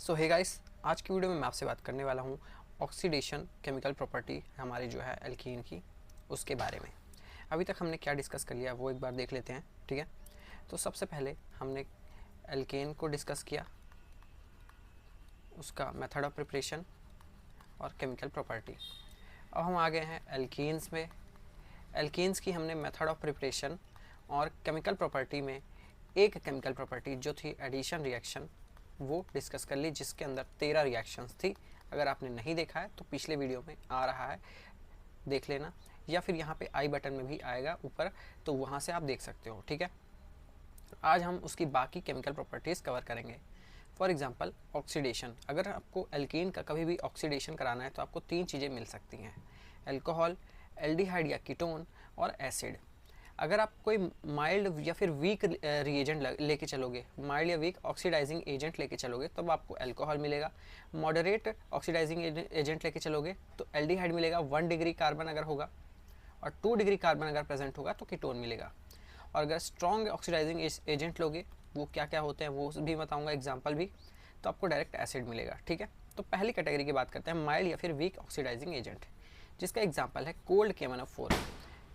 सो hey guys, आज की video में मैं आपसे बात करने वाला हूँ ऑक्सीडेशन केमिकल प्रॉपर्टी हमारी जो है एल्कीन की, उसके बारे में। अभी तक हमने क्या डिस्कस कर लिया वो एक बार देख लेते हैं, ठीक है। तो सबसे पहले हमने एल्केन को डिस्कस किया, उसका मेथड ऑफ प्रिपरेशन और केमिकल प्रॉपर्टी। अब हम आ गए हैं एल्कीन्स में। एल्कीन्स की हमने मेथड ऑफ प्रिपरेशन और केमिकल प्रॉपर्टी में एक केमिकल प्रॉपर्टी जो थी एडिशन रिएक्शन वो डिस्कस कर ली, जिसके अंदर 13 रिएक्शंस थी। अगर आपने नहीं देखा है तो पिछले वीडियो में आ रहा है, देख लेना, या फिर यहाँ पे आई बटन में भी आएगा ऊपर, तो वहाँ से आप देख सकते हो, ठीक है। आज हम उसकी बाकी केमिकल प्रॉपर्टीज़ कवर करेंगे। For example oxidation. अगर आपको एल्कीन का कभी भी ऑक्सीडेशन कराना है तो आपको 3 चीज़ें मिल सकती हैं: अल्कोहल, एल्डिहाइड या कीटोन और एसिड। अगर आप कोई माइल्ड या फिर वीक रिएजेंट लेके चलोगे, माइल्ड या वीक ऑक्सीडाइजिंग एजेंट लेके चलोगे, तब आपको अल्कोहल मिलेगा। मॉडरेट ऑक्सीडाइजिंग एजेंट लेके चलोगे तो एल्डिहाइड मिलेगा 1 डिग्री कार्बन अगर होगा, और 2 डिग्री कार्बन अगर प्रेजेंट होगा तो कीटोन मिलेगा। और अगर स्ट्रॉन्ग ऑक्सीडाइजिंग एजेंट लोगे, वो क्या क्या होते हैं वो भी बताऊंगा, एग्जांपल भी, तो आपको डायरेक्ट एसिड मिलेगा, ठीक है। तो पहली कैटेगरी की बात करते हैं, माइल्ड या फिर वीक ऑक्सीडाइजिंग एजेंट, जिसका एग्जांपल है कोल्ड KMnO4।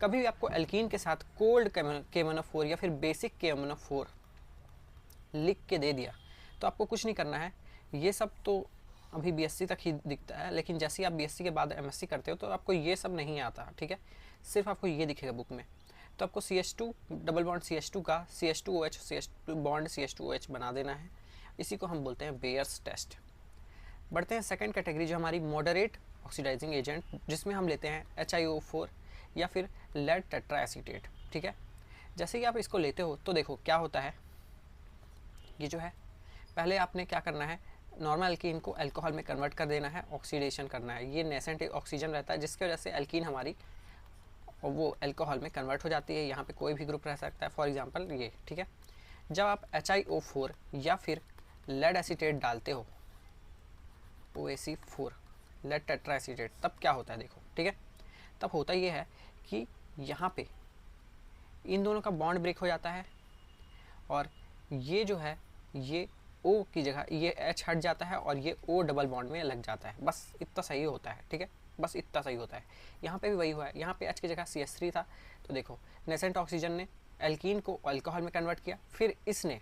कभी भी आपको एल्कीन के साथ कोल्ड KMnO4 या फिर बेसिक KMnO4 लिख के दे दिया तो आपको कुछ नहीं करना है। ये सब तो अभी BSc तक ही दिखता है, लेकिन जैसे ही आप BSc के बाद MSc करते हो तो आपको ये सब नहीं आता, ठीक है। सिर्फ आपको ये दिखेगा बुक में। तो आपको CH2 डबल बॉन्ड CH2 का CH2OH CH2 बॉन्ड CH2OH बना देना है। इसी को हम बोलते हैं बेयर्स टेस्ट। बढ़ते हैं सेकंड कैटेगरी, जो हमारी मॉडरेट ऑक्सीडाइजिंग एजेंट, जिसमें हम लेते हैं HiO4 या फिर लेड टेट्रा एसीटेट, ठीक है। जैसे ही आप इसको लेते हो तो देखो क्या होता है। ये जो है, पहले आपने क्या करना है, नॉर्मल एल्कीन को अल्कोहल में कन्वर्ट कर देना है, ऑक्सीडेशन करना है। ये नेसेंट ऑक्सीजन रहता है, जिसकी वजह से एल्कीन हमारी और वो अल्कोहल में कन्वर्ट हो जाती है। यहाँ पे कोई भी ग्रुप रह सकता है, फॉर एग्जांपल ये, ठीक है। जब आप HiO4 या फिर लेड एसीटेट डालते हो, OaC4 लेड टेट्रा एसीटेट, तब क्या होता है देखो, ठीक है। तब होता ये है कि यहाँ पे इन दोनों का बॉन्ड ब्रेक हो जाता है, और ये जो है ये O की जगह ये H हट जाता है और ये O डबल बॉन्ड में लग जाता है। बस इतना सही होता है, ठीक है, बस इतना सही होता है। यहाँ पे भी वही हुआ है, यहाँ पे H की जगह CH3 था, तो देखो नेसेंट ऑक्सीजन ने एल्कीन को अल्कोहल में कन्वर्ट किया, फिर इसने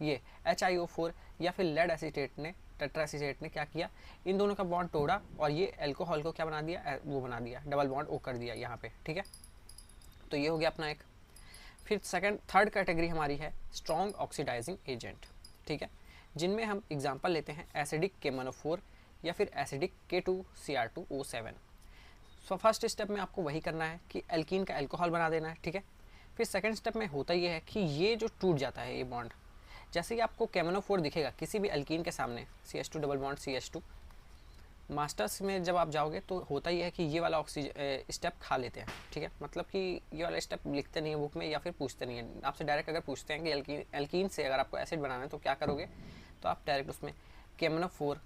ये HiO4 या फिर लेड एसीटेट ने, टेट्रा एसीटेट ने क्या किया, इन दोनों का बॉन्ड तोड़ा और ये अल्कोहल को क्या बना दिया, वो बना दिया, डबल बॉन्ड O कर दिया यहाँ पे, ठीक है। तो ये हो गया अपना एक। फिर थर्ड कैटेगरी हमारी है स्ट्रॉन्ग ऑक्सीडाइजिंग एजेंट, ठीक है, जिनमें हम एग्जांपल लेते हैं एसिडिक KMnO4 या फिर acidic K2Cr2O7। So first step में आपको वही करना है कि एल्कीन का अल्कोहल बना देना है, ठीक है। फिर सेकंड स्टेप में होता ये है कि ये जो टूट जाता है ये बॉन्ड, जैसे ही आपको KMnO4 दिखेगा किसी भी एल्कीन के सामने, CH2 double bond CH2, masters में जब आप जाओगे तो होता ही है कि ये वाला ऑक्सीजन स्टेप खा लेते हैं, ठीक है। मतलब कि ये वाला स्टेप लिखते नहीं है बुक में या फिर पूछते नहीं है आपसे। डायरेक्ट अगर पूछते हैं कि एल्कीन से अगर आपको एसिड बनाना है तो क्या करोगे, तो आप डायरेक्ट उसमें KMnO4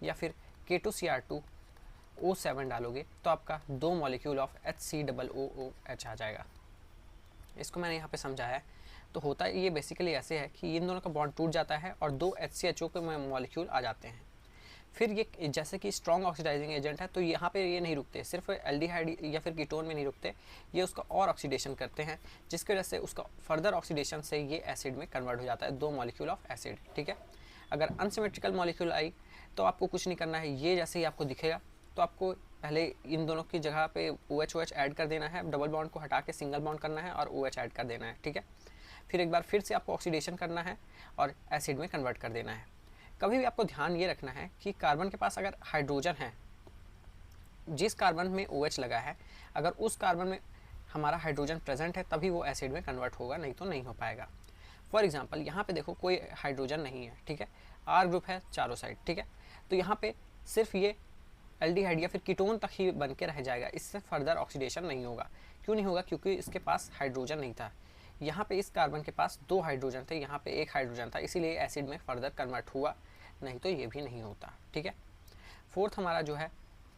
या फिर K2Cr2O7 डालोगे तो आपका 2 मॉलिक्यूल ऑफ HCOOH आ जाएगा। इसको मैंने यहाँ पे समझाया है। तो होता ये बेसिकली ऐसे है कि इन दोनों का बॉन्ड टूट जाता है और 2 HCHO के मॉलिक्यूल आ जाते हैं। फिर ये जैसे कि स्ट्रॉन्ग ऑक्सीडाइजिंग एजेंट है, तो यहाँ पे ये नहीं रुकते, सिर्फ एल्डिहाइड या फिर कीटोन में नहीं रुकते, ये उसका और ऑक्सीडेशन करते हैं, जिसकी वजह से उसका फर्दर ऑक्सीडेशन से ये एसिड में कन्वर्ट हो जाता है, 2 मॉलिक्यूल ऑफ एसिड, ठीक है। अगर अनसिमेट्रिकल मॉलिक्यूल आई तो आपको कुछ नहीं करना है, ये जैसे ही आपको दिखेगा तो आपको पहले इन दोनों की जगह पे OH ऐड कर देना है, डबल बॉन्ड को हटा के सिंगल बॉन्ड करना है और OH ऐड कर देना है, ठीक है। फिर एक बार फिर से आपको ऑक्सीडेशन करना है और एसिड में कन्वर्ट कर देना है। कभी भी आपको ध्यान ये रखना है कि कार्बन के पास अगर हाइड्रोजन है, जिस कार्बन में OH लगा है, अगर उस कार्बन में हमारा हाइड्रोजन प्रेजेंट है तभी वो एसिड में कन्वर्ट होगा, नहीं तो नहीं हो पाएगा। फॉर एग्जांपल यहाँ पे देखो कोई हाइड्रोजन नहीं है, ठीक है, R ग्रुप है चारों साइड, ठीक है। तो यहाँ पे सिर्फ ये एल्डिहाइड या फिर कीटोन तक ही बन के रह जाएगा, इससे फर्दर ऑक्सीडेशन नहीं होगा। क्यों नहीं होगा, क्योंकि इसके पास हाइड्रोजन नहीं था। यहाँ पे इस कार्बन के पास 2 हाइड्रोजन थे, यहाँ पे 1 हाइड्रोजन था, इसीलिए एसिड में फर्दर कन्वर्ट हुआ, नहीं तो ये भी नहीं होता, ठीक है। फोर्थ हमारा जो है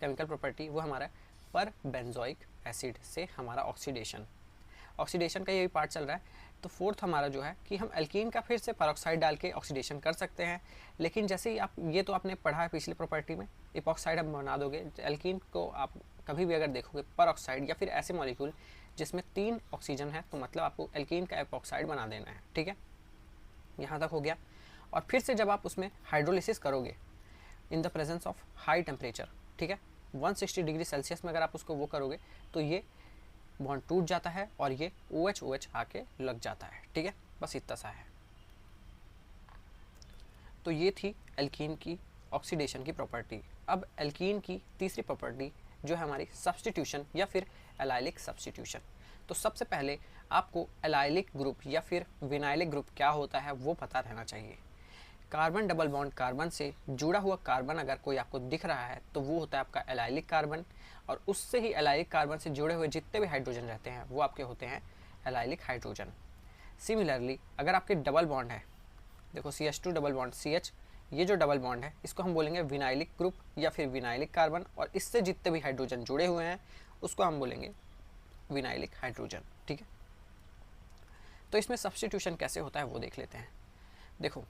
केमिकल प्रॉपर्टी, वो हमारा पर बेंजोइक एसिड से हमारा ऑक्सीडेशन का यही पार्ट चल रहा है। तो फोर्थ हमारा जो है कि हम एल्कीन का फिर से पेरोक्साइड डाल के ऑक्सीडेशन कर सकते हैं, लेकिन जैसे ही आप, ये तो आपने पढ़ा है पिछली प्रॉपर्टी में, इपॉक्साइड आप बना दोगे। एल्कीन को आप कभी भी अगर देखोगे पेरोक्साइड या फिर ऐसे मॉलिक्यूल जिसमें 3 ऑक्सीजन है, तो मतलब आपको एल्कीन का इपॉक्साइड बना देना है, ठीक है। यहाँ तक हो गया। और फिर से जब आप उसमें हाइड्रोलिसिस करोगे in the presence of high temperature, ठीक है, 160 डिग्री सेल्सियस में अगर आप उसको वो करोगे तो ये बॉन्ड टूट जाता है और ये OH आके लग जाता है, ठीक है। बस इतना सा है। तो ये थी एल्कीन की ऑक्सीडेशन की प्रॉपर्टी। अब एल्कीन की तीसरी प्रॉपर्टी जो है हमारी सब्स्टिट्यूशन या फिर एलाइलिक सब्स्टिट्यूशन। तो सबसे पहले आपको एलाइलिक ग्रुप या फिर विनाइलिक ग्रुप क्या होता है वो पता रहना चाहिए। कार्बन डबल बॉन्ड कार्बन से जुड़ा हुआ कार्बन अगर कोई आपको दिख रहा है तो वो होता है आपका एलाइलिक कार्बन, और उससे ही एलाइलिक कार्बन से जुड़े हुए जितने भी हाइड्रोजन रहते हैं वो आपके होते हैं एलाइलिक हाइड्रोजन। सिमिलरली अगर आपके डबल बॉन्ड है, देखो CH2 डबल बॉन्ड CH, ये जो डबल बॉन्ड है इसको हम बोलेंगे विनाइलिक ग्रुप या फिर विनाइलिक कार्बन, और इससे जितने भी हाइड्रोजन जुड़े हुए हैं उसको हम बोलेंगे विनाइलिक हाइड्रोजन, ठीक है। तो इसमें सब्स्टिट्यूशन कैसे होता है वो देख लेते हैं। देखो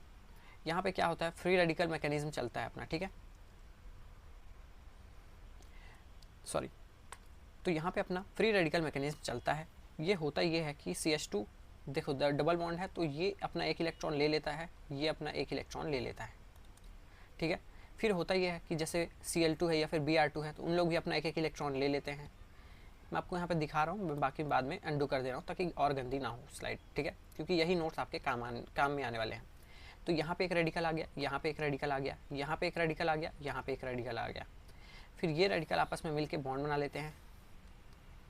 यहाँ पे क्या होता है, फ्री रेडिकल मैकेनिज्म चलता है अपना, ठीक है, सॉरी। तो यहाँ पे अपना फ्री रेडिकल मैकेनिज्म चलता है। ये होता ये है कि CH2, देखो डबल बॉन्ड है तो ये अपना एक इलेक्ट्रॉन ले लेता है, ये अपना एक इलेक्ट्रॉन ले लेता है, ठीक है। फिर होता ये है कि जैसे Cl2 है या फिर Br2 है तो उन लोग भी अपना एक एक इलेक्ट्रॉन ले लेते हैं। मैं आपको यहाँ पे दिखा रहा हूँ, बाकी बाद में अंडू कर दे रहा हूँ ताकि और गंदी ना हो स्लाइड, ठीक है, क्योंकि यही नोट्स आपके काम में आने वाले हैं। तो यहाँ पे एक रेडिकल आ गया, यहाँ पे एक रेडिकल आ गया, यहाँ पे एक रेडिकल आ गया, यहाँ पे एक रेडिकल आ गया। फिर ये रेडिकल आपस में मिलके बॉन्ड बना लेते हैं,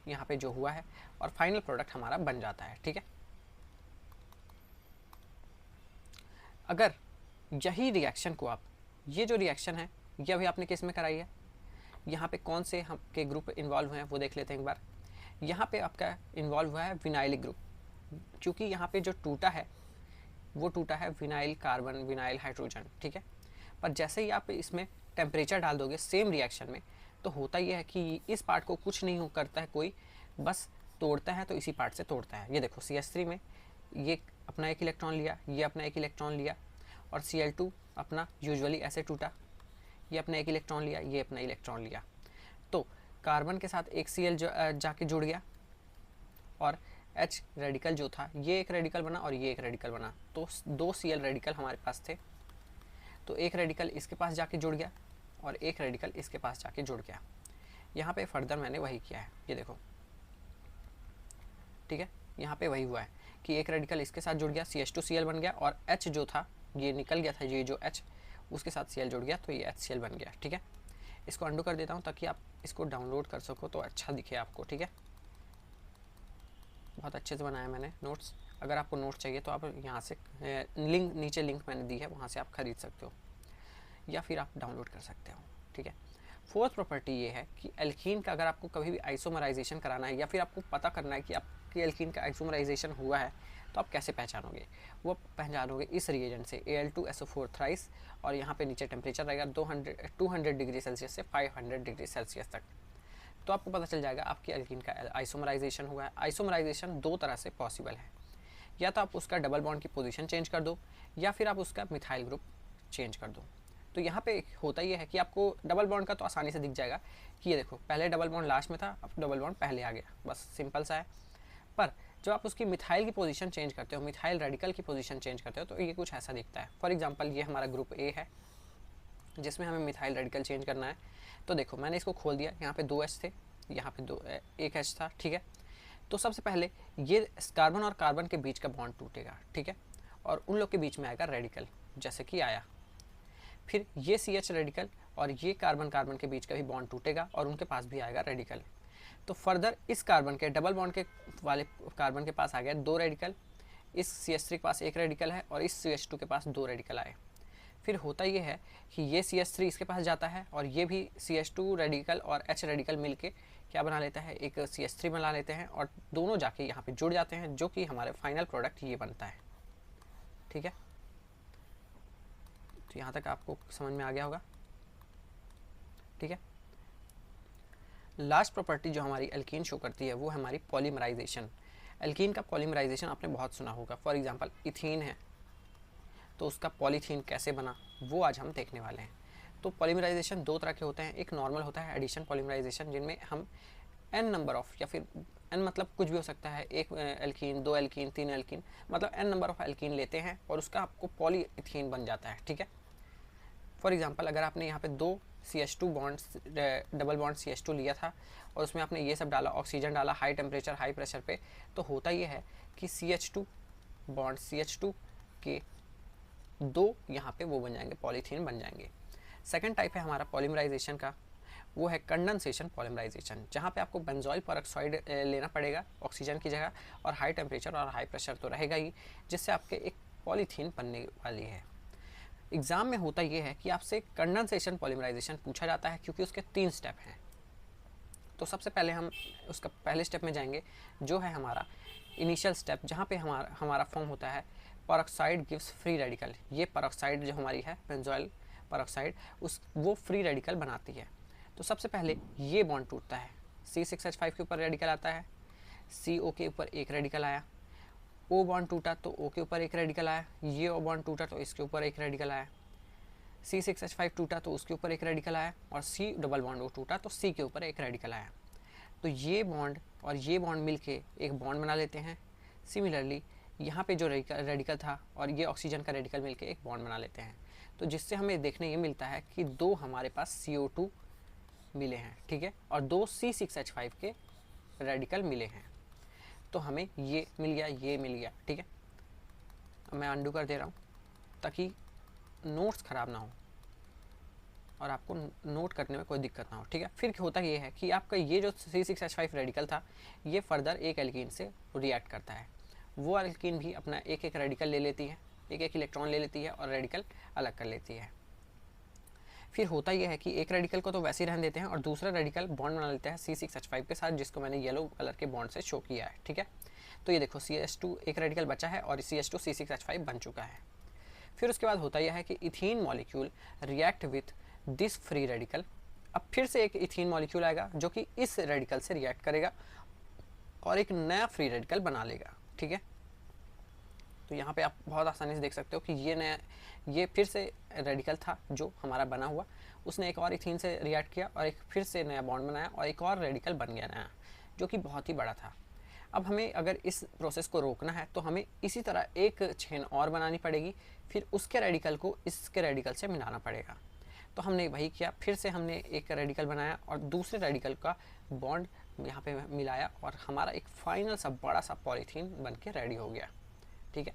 यहाँ पे जो हुआ है, और फाइनल प्रोडक्ट हमारा बन जाता है, ठीक है। अगर यही रिएक्शन को आप, ये जो रिएक्शन है ये अभी आपने किस में कराई है, यहाँ पे कौन से हम के ग्रुप इन्वॉल्व हुए हैं वो देख लेते हैं एक बार। यहाँ पे आपका इन्वॉल्व हुआ है विनाइलिक ग्रुप, क्योंकि यहाँ पे जो टूटा है वो टूटा है विनाइल कार्बन विनाइल हाइड्रोजन, ठीक है। पर जैसे ही आप इसमें टेम्परेचर डाल दोगे सेम रिएक्शन में, तो होता यह है कि इस पार्ट को कुछ नहीं करता है कोई, बस तोड़ता है तो इसी पार्ट से तोड़ता है। ये देखो CH3 में ये अपना एक इलेक्ट्रॉन लिया, ये अपना एक इलेक्ट्रॉन लिया, और Cl2 अपना यूजुअली ऐसे टूटा, ये अपना एक इलेक्ट्रॉन लिया, ये अपना इलेक्ट्रॉन लिया, तो कार्बन के साथ एक Cl जाके जुड़ गया, और H रेडिकल जो था ये एक रेडिकल बना और ये एक रेडिकल बना, तो 2 Cl रेडिकल हमारे पास थे। तो एक रेडिकल इसके पास जाके जुड़ गया और एक रेडिकल इसके पास जाके जुड़ गया। यहाँ पे फर्दर मैंने वही किया है, ये देखो, ठीक है। यहाँ पे वही हुआ है कि एक रेडिकल इसके साथ जुड़ गया, CH2Cl बन गया, और H जो था ये निकल गया था, ये जो H उसके साथ Cl जुड़ गया तो ये HCl बन गया, ठीक है। इसको अंडू कर देता हूँ ताकि आप इसको डाउनलोड कर सको तो अच्छा दिखे आपको, ठीक है। बहुत अच्छे से बनाया मैंने नोट्स। अगर आपको नोट्स चाहिए तो आप यहाँ से लिंक, नीचे लिंक मैंने दी है, वहाँ से आप खरीद सकते हो या फिर आप डाउनलोड कर सकते हो, ठीक है। फोर्थ प्रॉपर्टी ये है कि एल्कीन का अगर आपको कभी भी आइसोमराइजेशन कराना है या फिर आपको पता करना है कि आपकी एल्कीन का आइसोमराइजेशन हुआ है, तो आप कैसे पहचानोगे, वो पहचानोगे इस रिएजेंट से Al2SO4 थ्राइस, और यहाँ पे नीचे टेम्परेचर रहेगा 200 डिग्री सेल्सियस से 500 डिग्री सेल्सियस तक, तो आपको पता चल जाएगा आपकी एल्कीन का आइसोमराइजेशन हुआ है। आइसोमराइजेशन 2 तरह से पॉसिबल है, या तो आप उसका डबल बॉन्ड की पोजीशन चेंज कर दो, या फिर आप उसका मिथाइल ग्रुप चेंज कर दो। तो यहाँ पे होता ये है कि आपको डबल बॉन्ड का तो आसानी से दिख जाएगा कि ये देखो पहले डबल बॉन्ड लास्ट में था, अब डबल बॉन्ड पहले आ गया, बस सिंपल सा है। पर जब आप उसकी मिथाइल की पोजीशन चेंज करते हो, मिथाइल रेडिकल की पोजीशन चेंज करते हो, तो ये कुछ ऐसा दिखता है। फॉर एग्जांपल ये हमारा ग्रुप ए है जिसमें हमें मिथाइल रेडिकल चेंज करना है। तो देखो मैंने इसको खोल दिया, यहाँ पे 2 H थे, यहाँ पे एक H था, ठीक है। तो सबसे पहले ये कार्बन और कार्बन के बीच का बॉन्ड टूटेगा, ठीक है, और उन लोग के बीच में आएगा रेडिकल, जैसे कि आया। फिर ये CH रेडिकल और ये कार्बन कार्बन के बीच का भी बॉन्ड टूटेगा और उनके पास भी आएगा रेडिकल। तो फर्दर इस कार्बन के डबल बॉन्ड के वाले कार्बन के पास आ गया 2 रेडिकल, इस CH3 के पास 1 रेडिकल है और इस CH2 के पास 2 रेडिकल आए। फिर होता ये है कि ये CH3 इसके पास जाता है और ये भी CH2 रेडिकल और H रेडिकल मिलके क्या बना लेता है, एक CH3 बना लेते हैं, और दोनों जाके यहाँ पे जुड़ जाते हैं, जो कि हमारे फाइनल प्रोडक्ट ये बनता है, ठीक है। तो यहाँ तक आपको समझ में आ गया होगा, ठीक है। लास्ट प्रॉपर्टी जो हमारी एल्कीन शो करती है वो है हमारी पॉलीमराइजेशन। एल्कीन का पॉलीमराइजेशन आपने बहुत सुना होगा, फॉर एग्जांपल इथीन है तो उसका पॉलीथीन कैसे बना वो आज हम देखने वाले हैं। तो पॉलीमराइजेशन दो तरह के होते हैं, एक नॉर्मल होता है एडिशन पॉलीमराइजेशन, जिनमें हम n नंबर ऑफ, या फिर n मतलब कुछ भी हो सकता है, एक एल्कीन, दो एल्कीन, तीन एल्कीन, मतलब n नंबर ऑफ एल्कीन लेते हैं और उसका आपको पॉलीइथीन बन जाता है, ठीक है। फॉर एग्जांपल अगर आपने यहाँ पे दो CH2 bonds, double bond CH2 लिया था और उसमें आपने ये सब डाला, ऑक्सीजन डाला हाई टेम्परेचर हाई प्रेशर पे, तो होता ये है कि CH2 बॉन्ड CH2 के दो यहाँ पे वो बन जाएंगे, पॉलीथीन बन जाएंगे। सेकंड टाइप है हमारा पॉलीमराइजेशन का, वो है कंडेंसेशन पॉलीमराइजेशन, जहाँ पे आपको बेंजोइल परऑक्साइड लेना पड़ेगा ऑक्सीजन की जगह, और हाई टेम्परेचर और हाई प्रेशर तो रहेगा ही, जिससे आपके एक पॉलीथीन बनने वाली है। एग्ज़ाम में होता ये है कि आपसे कंडेंसेशन पॉलीमराइजेशन पूछा जाता है, क्योंकि उसके 3 स्टेप हैं। तो सबसे पहले हम उसका पहले स्टेप में जाएंगे, जो है हमारा इनिशियल स्टेप, जहाँ पे हमारा फॉर्म होता है परऑक्साइड गिव्स फ्री रेडिकल। ये परऑक्साइड जो हमारी है बेंजोइल परऑक्साइड, वो फ्री रेडिकल बनाती है। तो सबसे पहले ये बॉन्ड टूटता है, C6H5 के ऊपर रेडिकल आता है, CO के ऊपर एक रेडिकल आया, O बॉन्ड टूटा तो O के ऊपर एक रेडिकल आया, ये O बॉन्ड टूटा तो इसके ऊपर एक रेडिकल आया, C6H5 टूटा तो उसके ऊपर एक रेडिकल आया, और C डबल बॉन्ड O टूटा तो C के ऊपर एक रेडिकल आया। तो ये बॉन्ड और ये बॉन्ड मिलके एक बॉन्ड बना लेते हैं। सिमिलरली यहाँ पे जो रेडिकल था और ये ऑक्सीजन का रेडिकल मिलके एक बॉन्ड बना लेते हैं। तो जिससे हमें देखने ये मिलता है कि दो हमारे पास CO2 मिले हैं, ठीक है, और दो C6H5 के रेडिकल मिले हैं। तो हमें ये मिल गया, ये मिल गया, ठीक है। अब मैं अनडू कर दे रहा हूँ ताकि नोट्स ख़राब ना हो और आपको नोट करने में कोई दिक्कत ना हो, ठीक है। फिर होता ये है कि आपका ये जो C6H5 रेडिकल था, ये फर्दर एक एल्कीन से रिएक्ट करता है। वो एल्कीन भी अपना एक एक रेडिकल ले लेती है, एक एक इलेक्ट्रॉन ले लेती है और रेडिकल अलग कर लेती है। फिर होता यह है कि एक रेडिकल को तो वैसे ही रहने देते हैं और दूसरा रेडिकल बॉन्ड बना लेते हैं C6H5 के साथ, जिसको मैंने येलो कलर के बॉन्ड से शो किया है, ठीक है। तो ये देखो CH2 एक रेडिकल बचा है और CH2 C6H5 बन चुका है। फिर उसके बाद होता यह है कि ethene molecule react with this free radical. अब फिर से एक इथीन मॉलिक्यूल आएगा जो कि इस रेडिकल से रिएक्ट करेगा और एक नया फ्री रेडिकल बना लेगा, ठीक है। तो यहाँ पे आप बहुत आसानी से देख सकते हो कि ये फिर से रेडिकल था जो हमारा बना हुआ, उसने एक और इथीन से रिएक्ट किया और एक फिर से नया बॉन्ड बनाया और एक और रेडिकल बन गया नया, जो कि बहुत ही बड़ा था। अब हमें अगर इस प्रोसेस को रोकना है तो हमें इसी तरह एक चेन और बनानी पड़ेगी, फिर उसके रेडिकल को इसके रेडिकल से मिलाना पड़ेगा। तो हमने वही किया, फिर से हमने एक रेडिकल बनाया और दूसरे रेडिकल का बॉन्ड यहाँ पे मिलाया और हमारा एक फाइनल सा बड़ा सा पॉलीथीन बन के रेडी हो गया, ठीक है।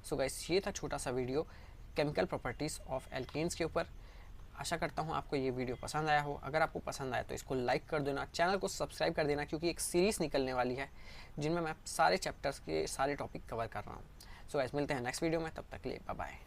सो गाइस, ये था छोटा सा video chemical properties of alkanes के ऊपर। आशा करता हूँ आपको ये वीडियो पसंद आया हो। अगर आपको पसंद आया तो इसको लाइक कर देना, चैनल को सब्सक्राइब कर देना, क्योंकि एक सीरीज़ निकलने वाली है जिनमें मैं सारे चैप्टर्स के सारे टॉपिक कवर कर रहा हूँ। सो गाइस, मिलते हैं नेक्स्ट वीडियो में, तब तक के लिए बाय बाय।